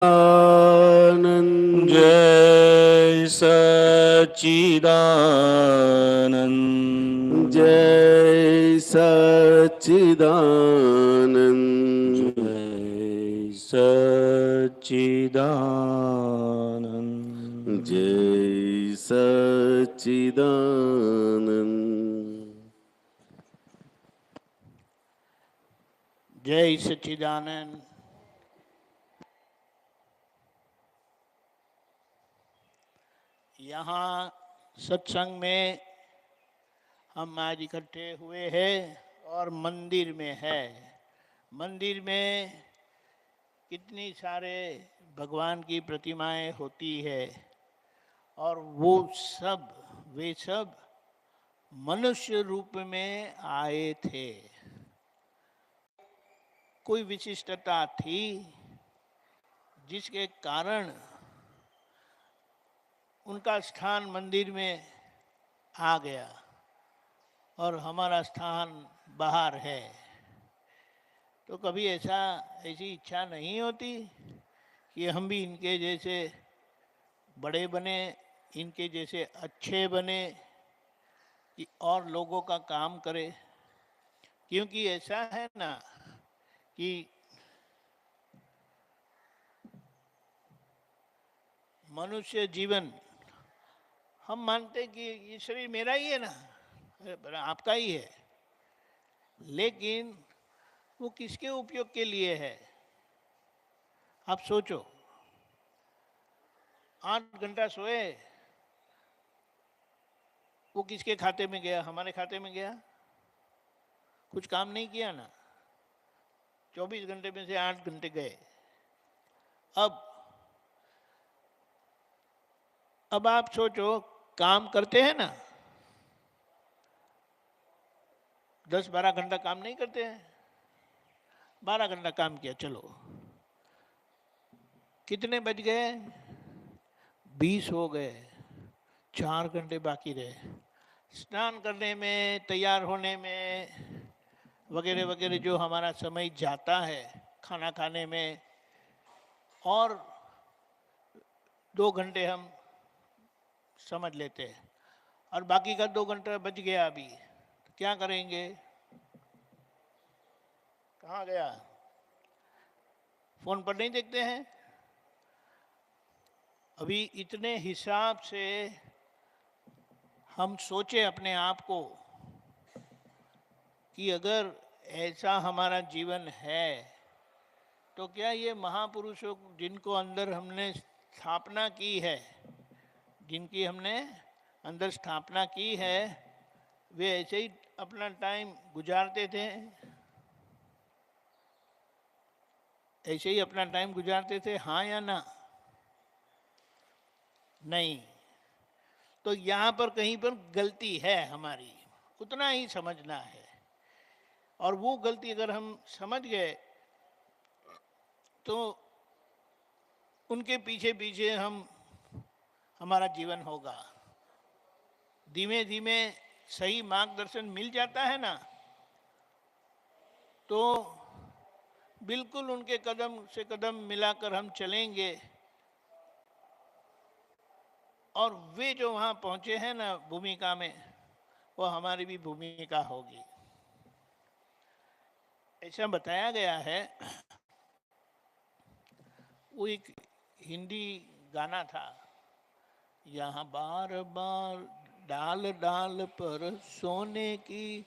आनंद जय सच्चिदानंद। जय सच्चिदानंद जय सच्चिदानंद। जय सच्चिदानंद जय सच्चिदानंद। यहाँ सत्संग में हम आज इकट्ठे हुए हैं और मंदिर में है। मंदिर में कितनी सारे भगवान की प्रतिमाएं होती है और वे सब मनुष्य रूप में आए थे। कोई विशिष्टता थी जिसके कारण उनका स्थान मंदिर में आ गया और हमारा स्थान बाहर है। तो कभी ऐसी इच्छा नहीं होती कि हम भी इनके जैसे बड़े बने, इनके जैसे अच्छे बने, कि और लोगों का काम करे। क्योंकि ऐसा है ना कि मनुष्य जीवन, हम मानते कि ये शरीर मेरा ही है ना, आपका ही है, लेकिन वो किसके उपयोग के लिए है? आप सोचो, 8 घंटा सोए, वो किसके खाते में गया? हमारे खाते में गया। कुछ काम नहीं किया ना। 24 घंटे में से 8 घंटे गए। अब आप सोचो, काम करते हैं ना, 10-12 घंटा काम नहीं करते हैं। 12 घंटा काम किया, चलो कितने बज गए? 20 हो गए। 4 घंटे बाकी रहे। स्नान करने में, तैयार होने में, वगैरह वगैरह जो हमारा समय जाता है, खाना खाने में, और 2 घंटे हम समझ लेते हैं, और बाकी का 2 घंटा बच गया। अभी तो क्या करेंगे? कहाँ गया? फोन पर नहीं देखते हैं? अभी इतने हिसाब से हम सोचे अपने आप को कि अगर ऐसा हमारा जीवन है तो क्या ये महापुरुषों जिनको अंदर हमने स्थापना की है, जिनकी हमने अंदर स्थापना की है, वे ऐसे ही अपना टाइम गुजारते थे? ऐसे ही अपना टाइम गुजारते थे, हाँ या ना? नहीं। तो यहाँ पर कहीं पर गलती है हमारी, उतना ही समझना है। और वो गलती अगर हम समझ गए तो उनके पीछे पीछे हमारा जीवन होगा। धीमे धीमे सही मार्गदर्शन मिल जाता है ना, तो बिल्कुल उनके कदम से कदम मिलाकर हम चलेंगे, और वे जो वहाँ पहुँचे हैं ना भूमिका में, वो हमारी भी भूमिका होगी। ऐसा बताया गया है। वो एक हिंदी गाना था, यहाँ बार बार डाल डाल पर सोने की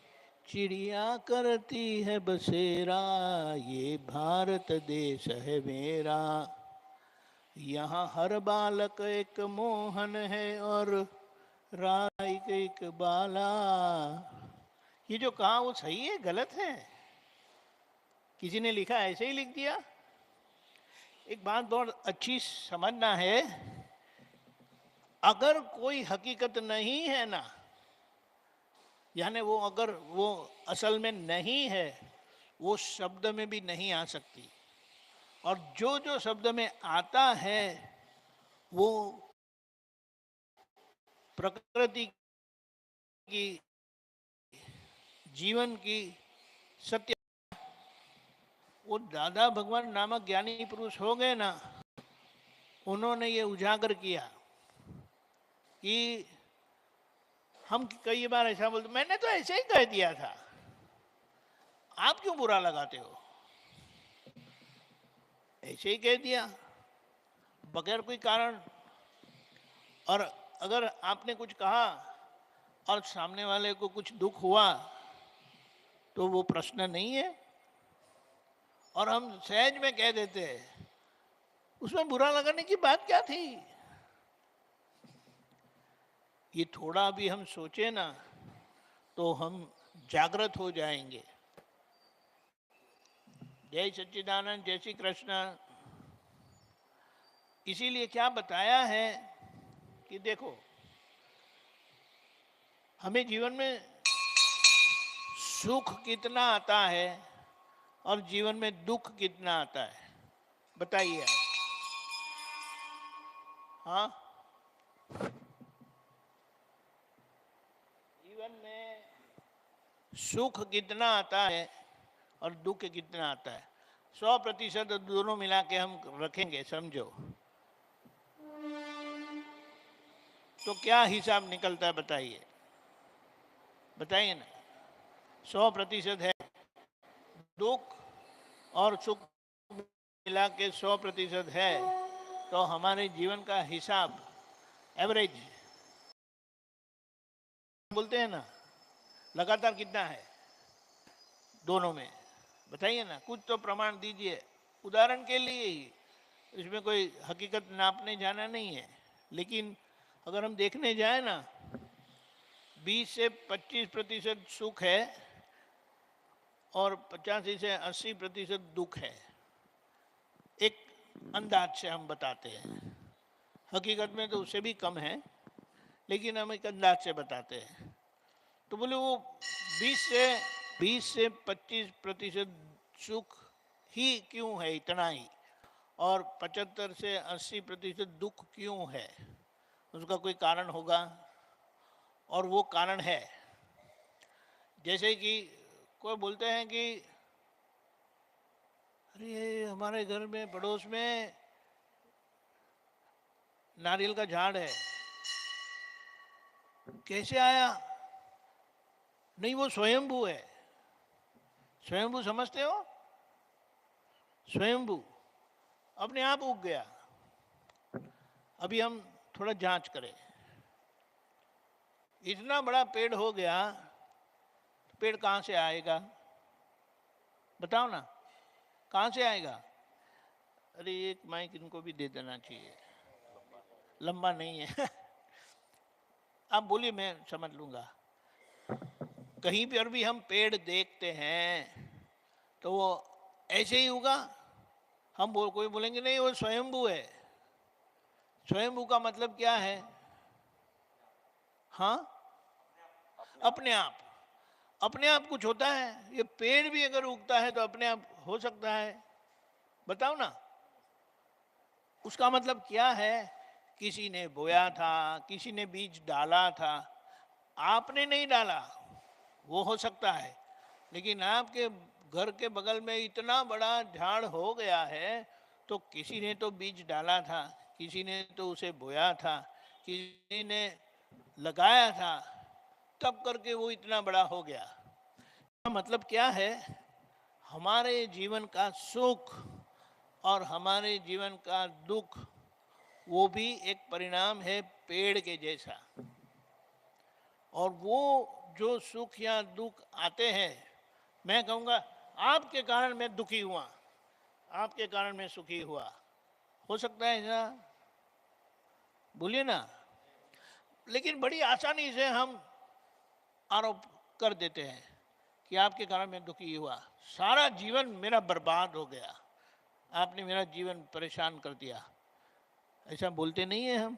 चिड़िया करती है बसेरा, ये भारत देश है मेरा। यहाँ हर बालक एक मोहन है और राय एक बाला। ये जो कहा वो सही है, गलत है? किसी ने लिखा, ऐसे ही लिख दिया? एक बात बहुत अच्छी समझना है, अगर कोई हकीकत नहीं है ना, यानी वो अगर वो असल में नहीं है, वो शब्द में भी नहीं आ सकती। और जो जो शब्द में आता है वो प्रकृति की, जीवन की सत्य। वो दादा भगवान नामक ज्ञानी पुरुष हो गए ना, उन्होंने ये उजागर किया कि हम कई बार ऐसा बोलते, मैंने तो ऐसे ही कह दिया था, आप क्यों बुरा लगाते हो, ऐसे ही कह दिया बगैर कोई कारण। और अगर आपने कुछ कहा और सामने वाले को कुछ दुख हुआ तो वो प्रश्न नहीं है, और हम सहज में कह देते हैं, उसमें बुरा लगाने की बात क्या थी। ये थोड़ा भी हम सोचे ना तो हम जागृत हो जाएंगे। जय सच्चिदानंद, जय श्री कृष्ण। इसीलिए क्या बताया है कि देखो, हमें जीवन में सुख कितना आता है और जीवन में दुख कितना आता है, बताइए आप। हाँ, जीवन में सुख कितना आता है और दुख कितना आता है, 100% दोनों मिला के हम रखेंगे समझो, तो क्या हिसाब निकलता है बताइए, बताइए ना। 100% है दुख और सुख मिला के 100% है, तो हमारे जीवन का हिसाब एवरेज बोलते हैं ना, लगातार कितना है दोनों में, बताइए ना, कुछ तो प्रमाण दीजिए। उदाहरण के लिए ही, इसमें कोई हकीकत नापने जाना नहीं है, लेकिन अगर हम देखने जाए ना, 20 से 25% सुख है और 85 से 80% दुख है। एक अंदाज से हम बताते हैं, हकीकत में तो उससे भी कम है, लेकिन हम एक अंदाज से बताते हैं। तो बोले वो 20 से 25% सुख ही क्यों है इतना ही, और 75 से 80% दुख क्यों है, उसका कोई कारण होगा। और वो कारण है, जैसे कि कोई बोलते हैं कि अरे हमारे घर में पड़ोस में नारियल का झाड़ है, कैसे आया, नहीं वो स्वयंभू है। स्वयंभू समझते हो, स्वयंभू अपने आप उग गया। अभी हम थोड़ा जांच करें, इतना बड़ा पेड़ हो गया, पेड़ कहाँ से आएगा, बताओ ना, कहाँ से आएगा। अरे एक माइक इनको भी दे देना चाहिए, लंबा नहीं है आप बोलिए, मैं समझ लूंगा। कहीं पर भी हम पेड़ देखते हैं तो वो ऐसे ही होगा, हम कोई बोलेंगे नहीं वो स्वयंभू है। स्वयंभू का मतलब क्या है, हाँ, अपने आप, अपने आप कुछ होता है। ये पेड़ भी अगर उगता है तो अपने आप हो सकता है, बताओ ना। उसका मतलब क्या है, किसी ने बोया था, किसी ने बीज डाला था, आपने नहीं डाला, वो हो सकता है, लेकिन आपके घर के बगल में इतना बड़ा झाड़ हो गया है तो किसी ने तो बीज डाला था, किसी ने तो उसे बोया था, किसी ने लगाया था, तब करके वो इतना बड़ा हो गया। मतलब क्या है, हमारे जीवन का सुख और हमारे जीवन का दुख वो भी एक परिणाम है पेड़ के जैसा। और वो जो सुख या दुख आते हैं, मैं कहूँगा आपके कारण मैं दुखी हुआ, आपके कारण मैं सुखी हुआ, हो सकता है ऐसा, बोलिए ना। लेकिन बड़ी आसानी से हम आरोप कर देते हैं कि आपके कारण मैं दुखी हुआ, सारा जीवन मेरा बर्बाद हो गया, आपने मेरा जीवन परेशान कर दिया, ऐसा बोलते नहीं है हम।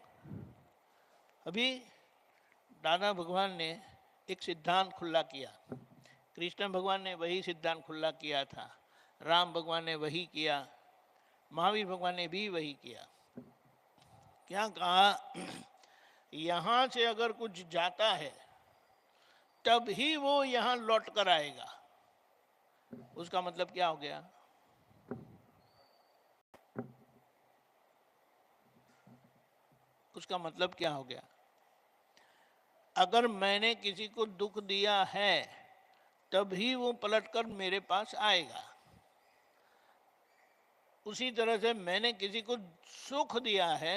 अभी दादा भगवान ने एक सिद्धांत खुला किया, कृष्ण भगवान ने वही सिद्धांत खुला किया था, राम भगवान ने वही किया, महावीर भगवान ने भी वही किया। क्या कहा, यहाँ से अगर कुछ जाता है तब ही वो यहाँ लौट कर आएगा। उसका मतलब क्या हो गया, उसका मतलब क्या हो गया? अगर मैंने किसी को दुख दिया है तभी वो पलटकर मेरे पास आएगा। उसी तरह से मैंने किसी को सुख दिया है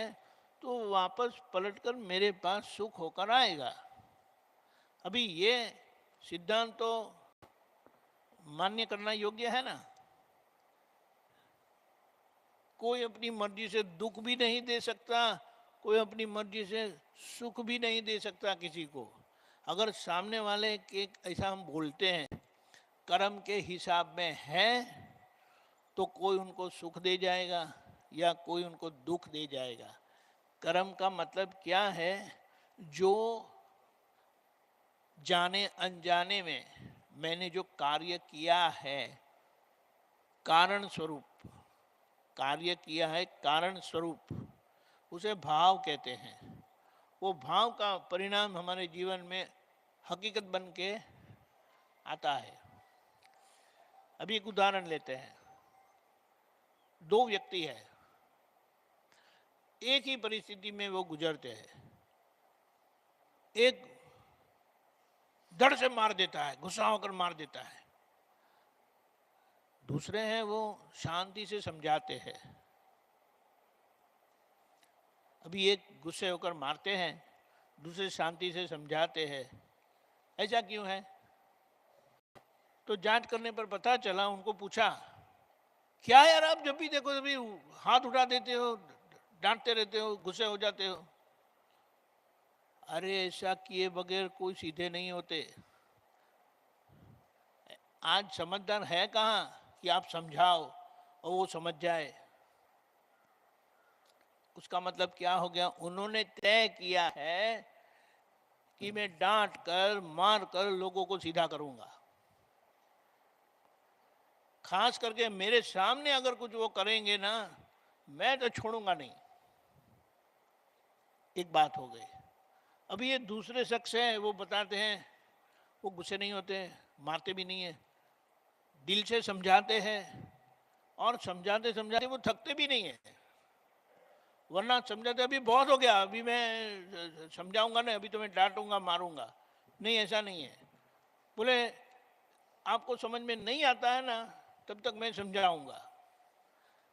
तो वापस पलटकर मेरे पास सुख होकर आएगा। अभी ये सिद्धांत तो मान्य करना योग्य है ना। कोई अपनी मर्जी से दुख भी नहीं दे सकता, कोई अपनी मर्जी से सुख भी नहीं दे सकता किसी को। अगर सामने वाले के ऐसा हम बोलते हैं कर्म के हिसाब में है तो कोई उनको सुख दे जाएगा या कोई उनको दुख दे जाएगा। कर्म का मतलब क्या है? जो जाने अनजाने में मैंने जो कार्य किया है, कारण स्वरूप कार्य किया है, कारण स्वरूप उसे भाव कहते हैं। वो भाव का परिणाम हमारे जीवन में हकीकत बन के आता है। अभी एक उदाहरण लेते हैं। दो व्यक्ति है, एक ही परिस्थिति में वो गुजरते हैं। एक धड़ से मार देता है, गुस्सा होकर मार देता है। दूसरे हैं वो शांति से समझाते हैं। अभी एक गुस्से होकर मारते हैं, दूसरे शांति से समझाते हैं। ऐसा क्यों है? तो जांच करने पर पता चला, उनको पूछा क्या यार आप जब भी देखो तभी हाथ उठा देते हो, डांटते रहते हो, गुस्से हो जाते हो। अरे ऐसा किए बगैर कोई सीधे नहीं होते। आज समझदार है कहाँ कि आप समझाओ और वो समझ जाए। उसका मतलब क्या हो गया? उन्होंने तय किया है कि मैं डांट कर मार कर लोगों को सीधा करूंगा। खास करके मेरे सामने अगर कुछ वो करेंगे ना, मैं तो छोड़ूंगा नहीं। एक बात हो गई। अभी ये दूसरे शख्स है, वो बताते हैं वो गुस्से नहीं होते, मारते भी नहीं है, दिल से समझाते हैं और समझाते समझाते वो थकते भी नहीं है। वरना समझाते अभी बहुत हो गया, अभी मैं समझाऊंगा नहीं, अभी तो मैं डांटूंगा मारूंगा। नहीं, ऐसा नहीं है। बोले आपको समझ में नहीं आता है ना, तब तक मैं समझाऊंगा,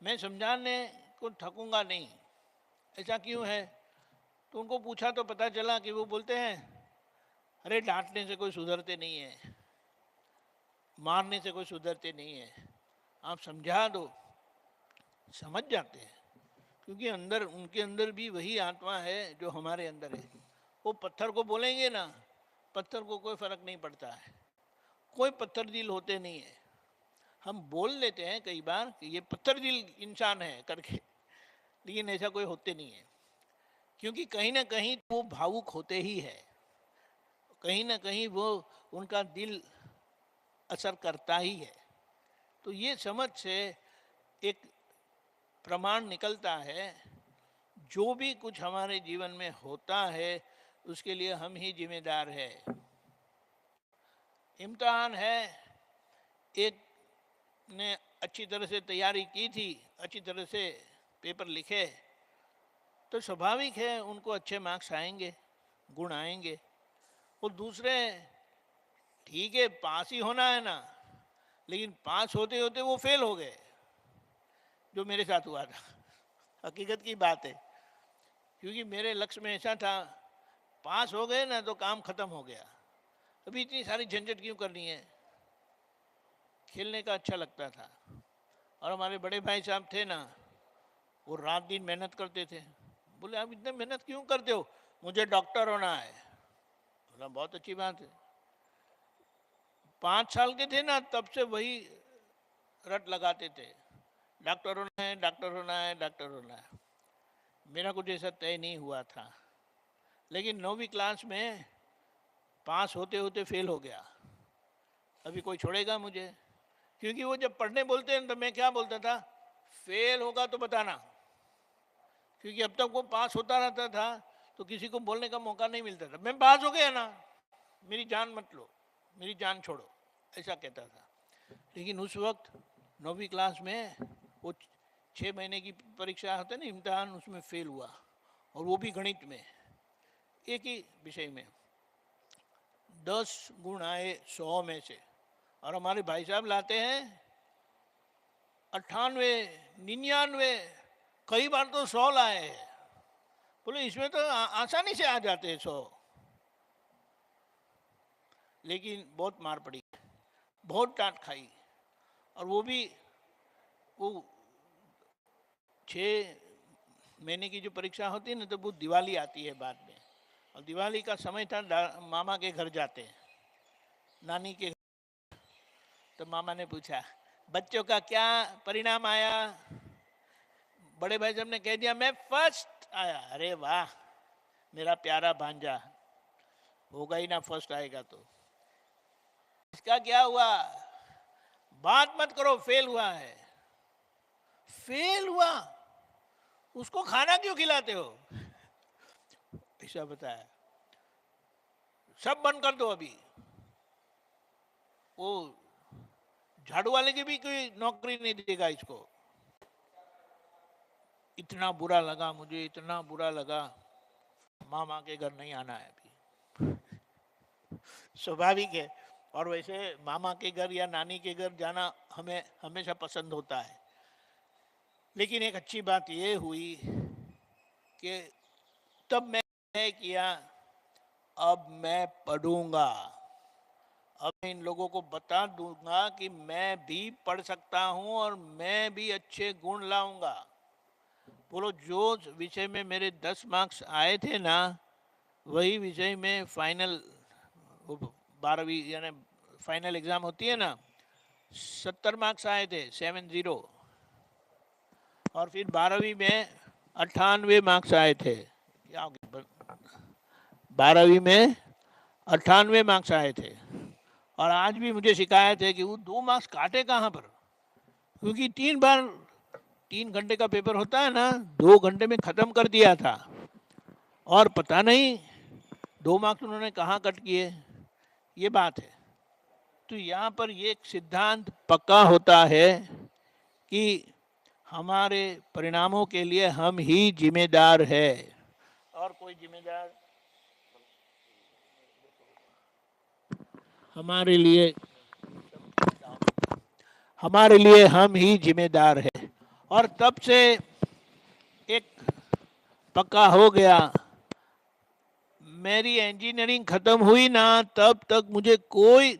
मैं समझाने को थकूंगा नहीं। ऐसा क्यों है? तो उनको पूछा तो पता चला कि वो बोलते हैं अरे डांटने से कोई सुधरते नहीं है, मारने से कोई सुधरते नहीं है, आप समझा दो समझ जाते हैं। क्योंकि अंदर उनके अंदर भी वही आत्मा है जो हमारे अंदर है। वो पत्थर को बोलेंगे ना, पत्थर को कोई फर्क नहीं पड़ता है। कोई पत्थर दिल होते नहीं है। हम बोल लेते हैं कई बार कि ये पत्थर दिल इंसान है करके, लेकिन ऐसा कोई होते नहीं है। क्योंकि कहीं ना कहीं वो भावुक होते ही है, कहीं ना कहीं वो उनका दिल असर करता ही है। तो ये समझ से एक प्रमाण निकलता है, जो भी कुछ हमारे जीवन में होता है उसके लिए हम ही जिम्मेदार है। इम्तिहान है, एक ने अच्छी तरह से तैयारी की थी, अच्छी तरह से पेपर लिखे, तो स्वाभाविक है उनको अच्छे मार्क्स आएंगे, गुण आएंगे। और दूसरे ठीक है पास ही होना है ना, लेकिन पास होते होते वो फेल हो गए, जो मेरे साथ हुआ था। हकीकत की बात है। क्योंकि मेरे लक्ष्य में ऐसा था, पास हो गए ना तो काम खत्म हो गया, अभी इतनी सारी झंझट क्यों करनी है। खेलने का अच्छा लगता था। और हमारे बड़े भाई साहब थे ना, वो रात दिन मेहनत करते थे। बोले आप इतने मेहनत क्यों करते हो? मुझे डॉक्टर होना है। बोला बहुत अच्छी बात है। 5 साल के थे ना तब से वही रट लगाते थे, डॉक्टर होना है, डॉक्टर होना है, डॉक्टर होना है। मेरा कुछ ऐसा तय नहीं हुआ था, लेकिन 9वीं क्लास में पास होते होते फेल हो गया। अभी कोई छोड़ेगा मुझे? क्योंकि वो जब पढ़ने बोलते हैं तो मैं क्या बोलता था, फेल होगा तो बताना। क्योंकि अब तक वो पास होता रहता था तो किसी को बोलने का मौका नहीं मिलता था। मैं पास हो गया ना, मेरी जान मत लो, मेरी जान छोड़ो, ऐसा कहता था। लेकिन उस वक्त 9वीं क्लास में वो 6 महीने की परीक्षा होता है ना, इम्तिहान, उसमें फेल हुआ और वो भी गणित में, एक ही विषय में 10 गुण आए 100 में से, और हमारे भाई साहब लाते हैं 98, 99, कई बार तो 100 लाए हैं। बोले इसमें तो आसानी से आ जाते हैं 100। लेकिन बहुत मार पड़ी, बहुत डांट खाई, और वो भी वो 6 महीने की जो परीक्षा होती है ना, तो वो दिवाली आती है बाद में, और दिवाली का समय था, मामा के घर जाते हैं, नानी के घर। तो मामा ने पूछा बच्चों का क्या परिणाम आया? बड़े भाई साहब ने कह दिया मैं फर्स्ट आया। अरे वाह मेरा प्यारा भांजा, होगा ही ना फर्स्ट आएगा तो। इसका क्या हुआ? बात मत करो, फेल हुआ है। फेल हुआ, उसको खाना क्यों खिलाते हो? ऐसा बताया, सब बंद कर दो अभी। वो झाड़ू वाले की भी कोई नौकरी नहीं देगा इसको। इतना बुरा लगा मुझे, इतना बुरा लगा। मामा के घर नहीं आना है अभी, स्वाभाविक है। और वैसे मामा के घर या नानी के घर जाना हमें हमेशा पसंद होता है। लेकिन एक अच्छी बात ये हुई कि तब मैं किया, अब मैं पढ़ूंगा, अब इन लोगों को बता दूंगा कि मैं भी पढ़ सकता हूं और मैं भी अच्छे गुण लाऊंगा। बोलो जो विषय में मेरे 10 मार्क्स आए थे ना, वही विषय में फाइनल 12वीं यानी फाइनल एग्जाम होती है ना, 70 मार्क्स आए थे, 70। और फिर 12वीं में 98 मार्क्स आए थे। क्या हो गया? 12वीं में 98 मार्क्स आए थे। और आज भी मुझे शिकायत है कि वो 2 मार्क्स काटे कहाँ पर, क्योंकि 3 घंटे का पेपर होता है ना, 2 घंटे में ख़त्म कर दिया था, और पता नहीं 2 मार्क्स उन्होंने कहाँ कट किए। ये बात है। तो यहाँ पर ये एक सिद्धांत पक्का होता है कि हमारे परिणामों के लिए हम ही जिम्मेदार है, और कोई जिम्मेदार हमारे लिए हम ही जिम्मेदार है। और तब से एक पक्का हो गया, मेरी इंजीनियरिंग खत्म हुई ना, तब तक मुझे कोई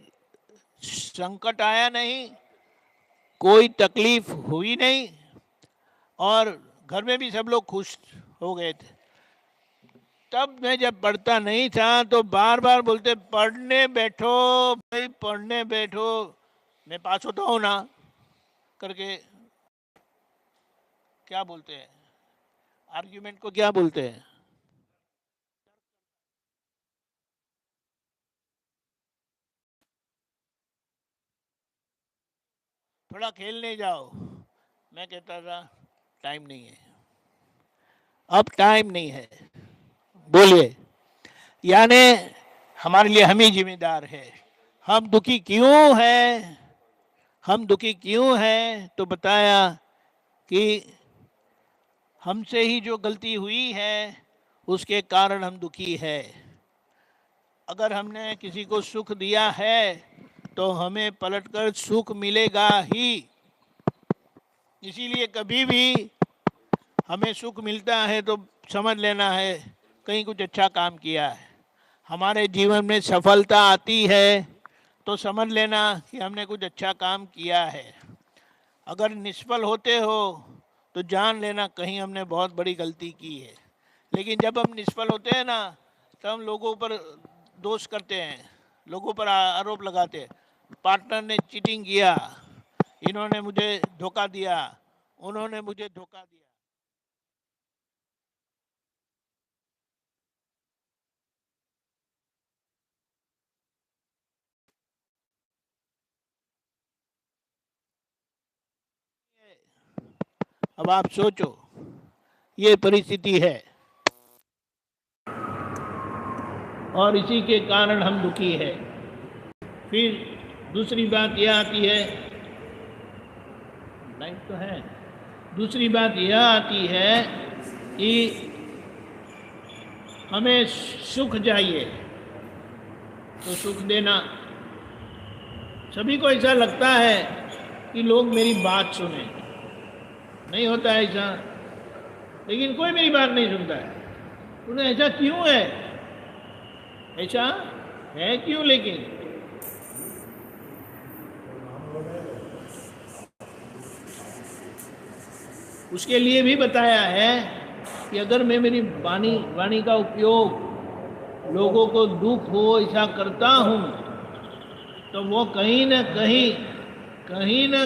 संकट आया नहीं, कोई तकलीफ हुई नहीं, और घर में भी सब लोग खुश हो गए थे। तब मैं जब पढ़ता नहीं था तो बार बार बोलते पढ़ने बैठो भाई, पढ़ने बैठो, मैं पास होता हूँ ना करके। क्या बोलते हैं आर्ग्यूमेंट को, क्या बोलते हैं? थोड़ा खेलने जाओ। मैं कहता था टाइम नहीं है, अब टाइम नहीं है। बोलिए, यानी हमारे लिए हम ही जिम्मेदार है। हम दुखी क्यों हैं? हम दुखी क्यों हैं? तो बताया कि हमसे ही जो गलती हुई है उसके कारण हम दुखी है। अगर हमने किसी को सुख दिया है तो हमें पलटकर सुख मिलेगा ही। इसीलिए कभी भी हमें सुख मिलता है तो समझ लेना है कहीं कुछ अच्छा काम किया है। हमारे जीवन में सफलता आती है तो समझ लेना कि हमने कुछ अच्छा काम किया है। अगर निष्फल होते हो तो जान लेना कहीं हमने बहुत बड़ी गलती की है। लेकिन जब हम निष्फल होते हैं ना, तो हम लोगों पर दोष करते हैं, लोगों पर आरोप लगाते हैं, पार्टनर ने चीटिंग किया, इन्होंने मुझे धोखा दिया, उन्होंने मुझे धोखा दिया। अब आप सोचो, ये परिस्थिति है और इसी के कारण हम दुखी है। फिर दूसरी बात यह आती है, लाइट तो है, दूसरी बात यह आती है कि हमें सुख चाहिए तो सुख देना। सभी को ऐसा लगता है कि लोग मेरी बात सुने, नहीं होता है ऐसा, लेकिन कोई मेरी बात नहीं सुनता है। उन्हें ऐसा क्यों है? ऐसा है क्यों? लेकिन उसके लिए भी बताया है कि अगर मैं मेरी वाणी का उपयोग लोगों को दुख हो ऐसा करता हूं तो वो कहीं न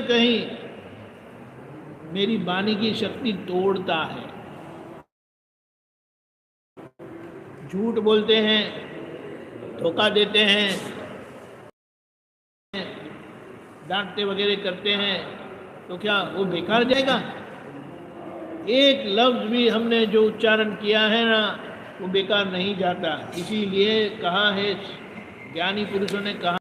कहीं मेरी वाणी की शक्ति तोड़ता है। झूठ बोलते हैं, धोखा देते हैं, डांटते वगैरह करते हैं, तो क्या वो बेकार जाएगा? एक लफ्ज भी हमने जो उच्चारण किया है ना, वो बेकार नहीं जाता। इसीलिए कहा है, ज्ञानी पुरुषों ने कहा